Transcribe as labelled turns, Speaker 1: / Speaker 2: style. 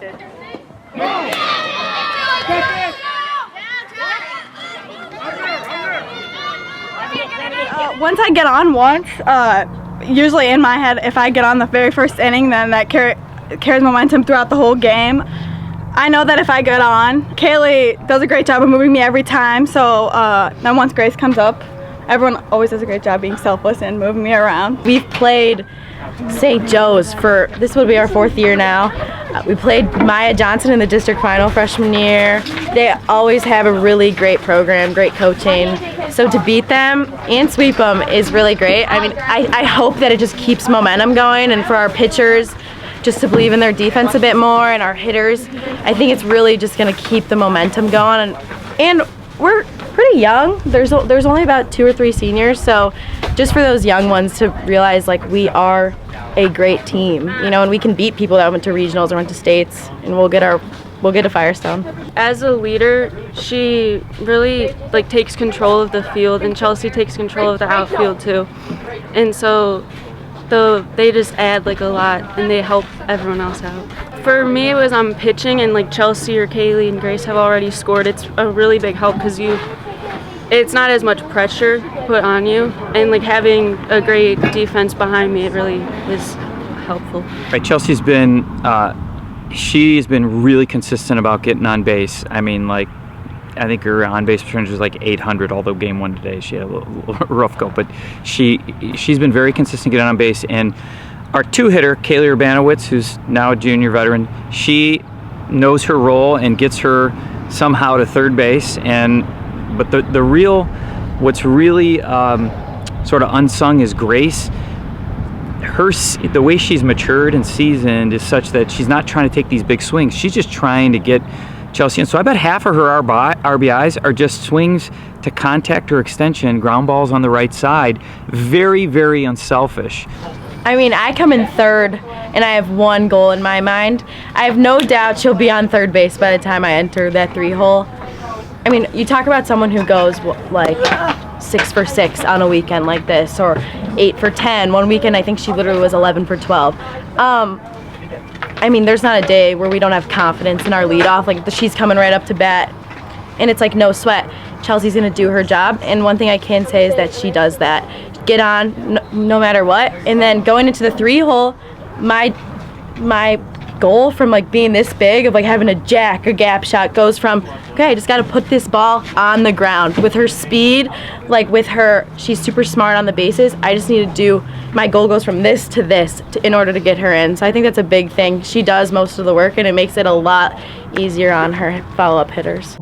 Speaker 1: it. Once I get on usually in my head, if I get on the very first inning, then that carries momentum throughout the whole game. I know that if I get on, Kaylee does a great job of moving me every time, so then once Grace comes up, everyone always does a great job being selfless and moving me around.
Speaker 2: We've played St. Joe's for, this will be our 4th year now. We played Maya Johnson in the district final freshman year. They always have a really great program, great coaching. So to beat them and sweep them is really great. I mean, I hope that it just keeps momentum going, and for our pitchers just to believe in their defense a bit more, and our hitters, I think it's really just going to keep the momentum going. And we're pretty young. There's only about 2 or 3 seniors, so just for those young ones to realize like we are a great team, you know, and we can beat people that went to regionals or went to states, and we'll get to Firestone.
Speaker 3: As a leader, she really like takes control of the field, and Chelsea takes control of the outfield too. And so they just add like a lot, and they help everyone else out. For me, it was pitching, and like Chelsea or Kaylee and Grace have already scored. It's a really big help because it's not as much pressure put on you, and like having a great defense behind me, it really is helpful.
Speaker 4: Right, Chelsea's been she's been really consistent about getting on base. I mean, like, I think her on-base percentage was like 800, although game 1 today she had a little rough go. But she's been very consistent getting on base. And our 2-hitter, Kaylee Urbanowitz, who's now a junior veteran, she knows her role and gets her somehow to third base. But what's really sort of unsung is Grace. The way she's matured and seasoned is such that she's not trying to take these big swings. She's just trying to get Chelsea. And so I bet half of her RBIs are just swings to contact or extension, ground balls on the right side. Very, very unselfish.
Speaker 2: I mean, I come in 3rd, and I have 1 goal in my mind. I have no doubt she'll be on third base by the time I enter that 3-hole. I mean, you talk about someone who goes like 6 for 6 on a weekend like this, or 8 for 10. One weekend, I think she literally was 11 for 12. I mean, there's not a day where we don't have confidence in our leadoff. Like, she's coming right up to bat, and it's like no sweat. Chelsea's going to do her job, and one thing I can say is that she does that. Get on no matter what, and then going into the 3-hole, my goal from like being this big of like having a jack or gap shot goes from, okay, I just got to put this ball on the ground. With her speed, like with her, she's super smart on the bases. I just need to do, my goal goes from this to this in order to get her in. So I think that's a big thing. She does most of the work, and it makes it a lot easier on her follow-up hitters.